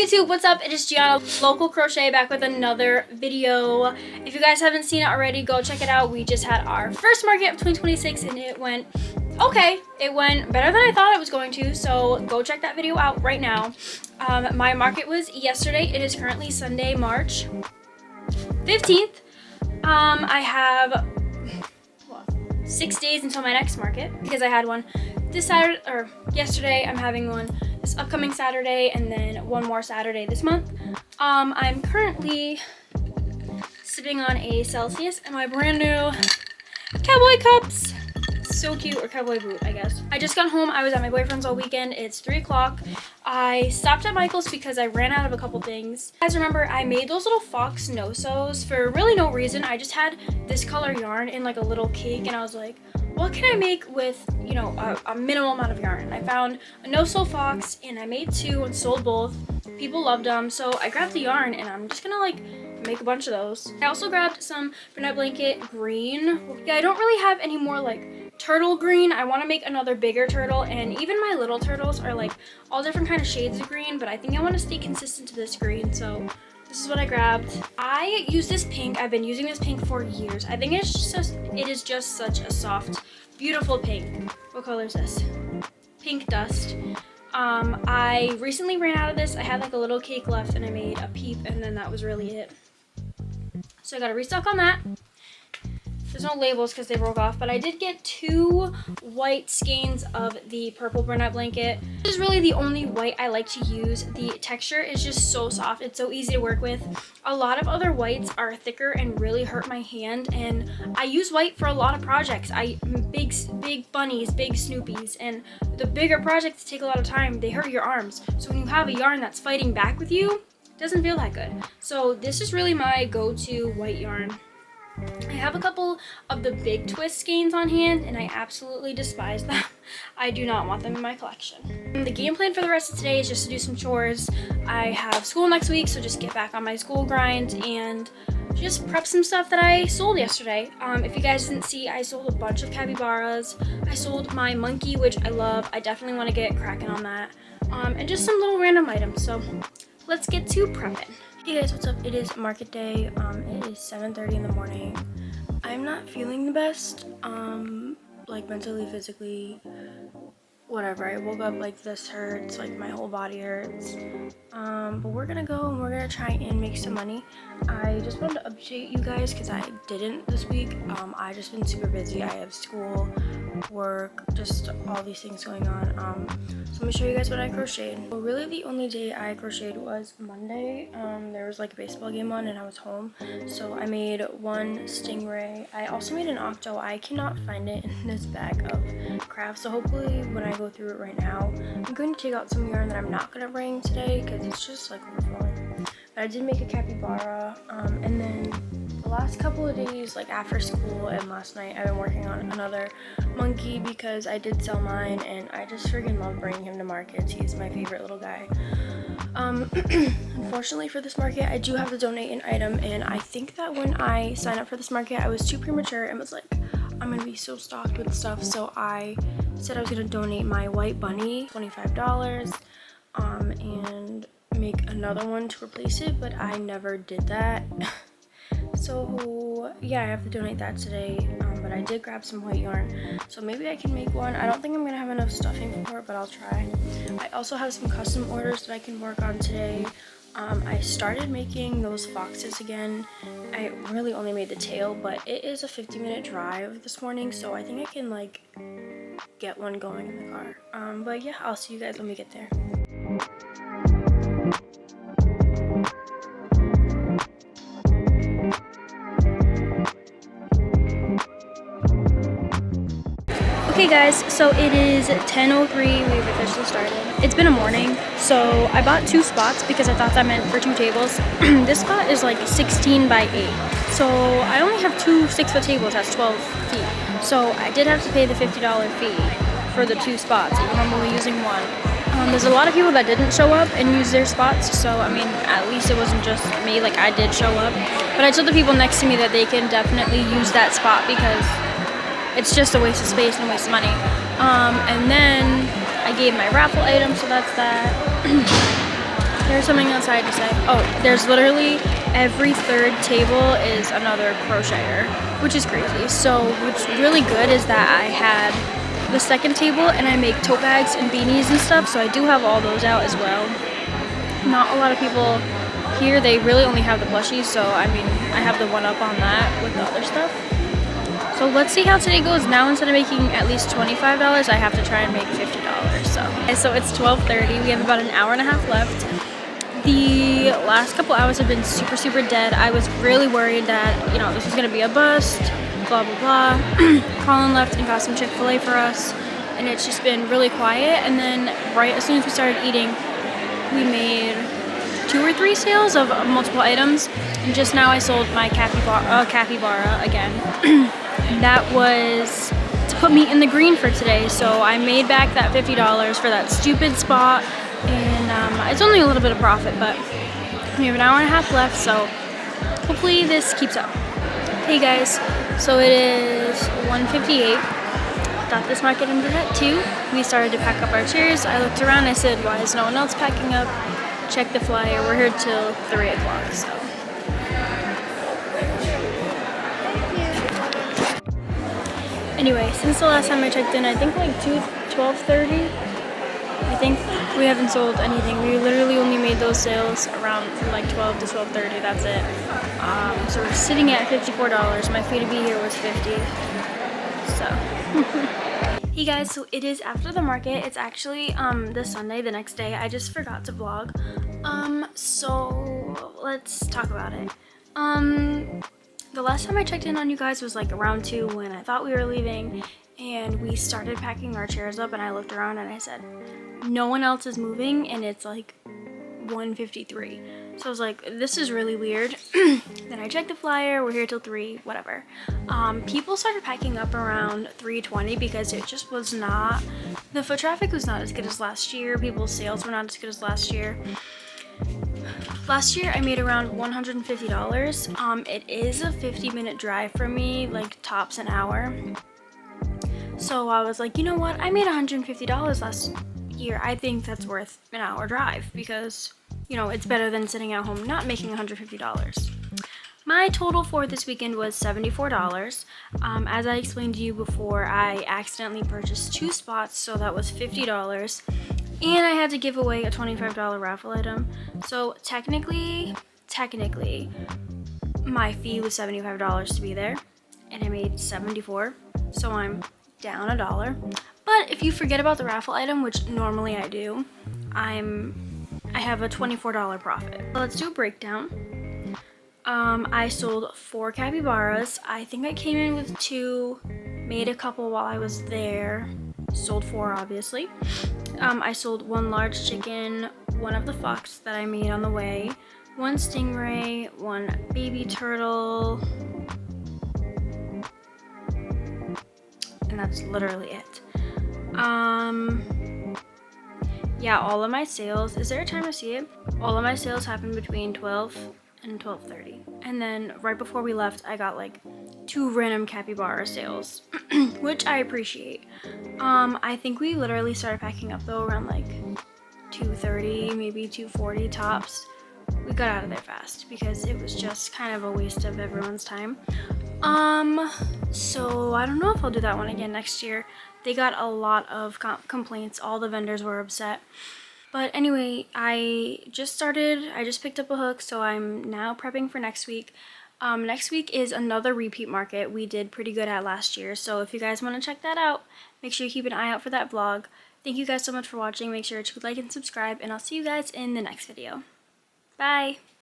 YouTube, what's up? It is Gianna, Local Crochet, back with another video. If you guys haven't seen it already, go check it out. We just had our first market of 2026 and it went okay. It went better than I thought it was going to, so go check that video out right now. My market was yesterday. It is currently Sunday, March 15th. I have 6 days until my next market because I had one this Saturday, or yesterday. I'm having one this upcoming Saturday and then one more Saturday this month. I'm currently sipping on a Celsius and my brand new cowboy cups. So cute, or cowboy boot, I guess. I just got home. I was at my boyfriend's all weekend. It's 3 o'clock. I stopped at Michael's because I ran out of a couple things. You guys remember I made those little fox no-sews for really no reason. I just had this color yarn in like a little cake and I was like, what can I make with, you know, a minimal amount of yarn? I found a no-sew fox and I made 2 and sold both. People loved them, so I grabbed the yarn and I'm just gonna like make a bunch of those. I also grabbed some Bernat Blanket green. Yeah, I don't really have any more like turtle green. I want to make another bigger turtle, and even my little turtles are like all different kind of shades of green, but I think I want to stay consistent to this green, so this is what I grabbed. I use this pink. I've been using this pink for years. I think it is just such a soft, beautiful pink. What color is this? Pink dust. I recently ran out of this. I had like a little cake left and I made a peep and then that was really it. So I got to restock on that. There's no labels because they broke off, but I did get 2 white skeins of the purple Bernat Blanket. This is really the only white I like to use. The texture is just so soft. It's so easy to work with. A lot of other whites are thicker and really hurt my hand, and I use white for a lot of projects. Big bunnies, big Snoopies, and the bigger projects take a lot of time. They hurt your arms. So when you have a yarn that's fighting back with you, it doesn't feel that good. So this is really my go-to white yarn. I have a couple of the big twist skeins on hand and I absolutely despise them. I do not want them in my collection. The game plan for the rest of today is just to do some chores. I have school next week, so just get back on my school grind and just prep some stuff that I sold yesterday. If you guys didn't see, I sold a bunch of capybaras. I sold my monkey, which I love. I definitely want to get cracking on that. And just some little random items. So let's get to prepping. Hey guys, what's up? It is market day. It is 7:30 in the morning. I'm not feeling the best, like mentally, physically, whatever. I woke up like this hurts, like my whole body hurts. But we're gonna go and we're gonna try and make some money. I just wanted to update you guys because I didn't this week. I just been super busy. I have school, work, just all these things going on. So I'm gonna show you guys what I crocheted. Well, really the only day I crocheted was Monday. There was like a baseball game on and I was home, so I made 1 stingray. I also made an octo. I cannot find it in this bag of crafts, so hopefully when I go through it right now, I'm going to take out some yarn that I'm not gonna bring today because it's just like overflowing. But I did make a capybara, and then the last couple of days, like after school and last night, I've been working on another monkey because I did sell mine and I just freaking love bringing him to markets. He's my favorite little guy. Unfortunately for this market, I do have to donate an item, and I think that when I signed up for this market, I was too premature and was like, I'm gonna be so stocked with stuff, so I said I was gonna donate my white bunny, $25, and make another one to replace it, but I never did that. So yeah, I have to donate that today, but I did grab some white yarn, so maybe I can make one. I don't think I'm gonna have enough stuffing for it, but I'll try. I also have some custom orders that I can work on today. I started making those foxes again. I really only made the tail, but it is a 50-minute drive this morning, so I think I can like get one going in the car. But yeah, I'll see you guys when we get there. Okay guys, so it is 10:03, we've officially started. It's been a morning, so I bought 2 spots because I thought that meant for 2 tables. This spot is like 16 by 8, so I only have 2 6-foot tables, that's 12 feet. So I did have to pay the $50 fee for the 2 spots, even though I'm only using 1. There's a lot of people that didn't show up and use their spots, so I mean, at least it wasn't just me, like I did show up. But I told the people next to me that they can definitely use that spot because it's just a waste of space and a waste of money. And then I gave my raffle item, so that's that. There's something else I had to say. Oh, there's literally every third table is another crocheter, which is crazy. So what's really good is that I had the second table and I make tote bags and beanies and stuff, so I do have all those out as well. Not a lot of people here, they really only have the plushies, so I mean, I have the one up on that with the other stuff. So let's see how today goes. Now instead of making at least $25, I have to try and make $50. So it's 12:30. We have about an hour and a half left. The last couple hours have been super dead. I was really worried that, you know, this was gonna be a bust, blah blah blah. Colin left and got some Chick-fil-A for us, and it's just been really quiet. And then right as soon as we started eating, we made 2 or 3 sales of multiple items. And just now I sold my capybara again. That was to put me in the green for today, so I made back that $50 for that stupid spot, and it's only a little bit of profit, but we have an hour and a half left, so hopefully this keeps up. Hey guys, so it is 1:58. Thought this market ended at 2. We started to pack up our chairs. I looked around, I said, why is no one else packing up? Check the flyer, we're here till 3 o'clock, so. Anyway, since the last time I checked in, I think like 12:30, I think we haven't sold anything. We literally only made those sales around from like 12 to 12:30, that's it. So we're sitting at $54. My fee to be here was $50, so. Hey guys, so it is after the market. It's actually this Sunday, the next day. I just forgot to vlog. So let's talk about it. The last time I checked in on you guys was like around 2 when I thought we were leaving, and we started packing our chairs up, and I looked around and I said, no one else is moving, and it's like 1:53. So I was like, this is really weird. Then I checked the flyer, we're here till 3, whatever. People started packing up around 3:20 because it just was not, the foot traffic was not as good as last year. People's sales were not as good as last year. Last year I made around $150. It is a 50-minute drive for me, like tops an hour. So I was like, you know what? I made $150 last year. I think that's worth an hour drive because, you know, it's better than sitting at home not making $150. My total for this weekend was $74. As I explained to you before, I accidentally purchased 2 spots, so that was $50. And I had to give away a $25 raffle item. So technically, my fee was $75 to be there, and I made $74, so I'm down $1. But if you forget about the raffle item, which normally I do, I have a $24 profit. So let's do a breakdown. I sold 4 capybaras. I think I came in with 2, made a couple while I was there, sold 4 obviously. I sold 1 large chicken, 1 of the fox that I made on the way, 1 stingray, 1 baby turtle, and that's literally it. Yeah, all of my sales, is there a time to see it? All of my sales happened between 12 and 12:30. And then right before we left, I got like 2 random capybara sales, which I appreciate. I think we literally started packing up though around like 2:30, maybe 2:40 tops. We got out of there fast because it was just kind of a waste of everyone's time. So I don't know if I'll do that one again next year. They got a lot of complaints. All the vendors were upset. But anyway, I just picked up a hook, so I'm now prepping for next week. Next week is another repeat market we did pretty good at last year, so if you guys want to check that out, make sure you keep an eye out for that vlog. Thank you guys so much for watching. Make sure to like and subscribe, and I'll see you guys in the next video. Bye!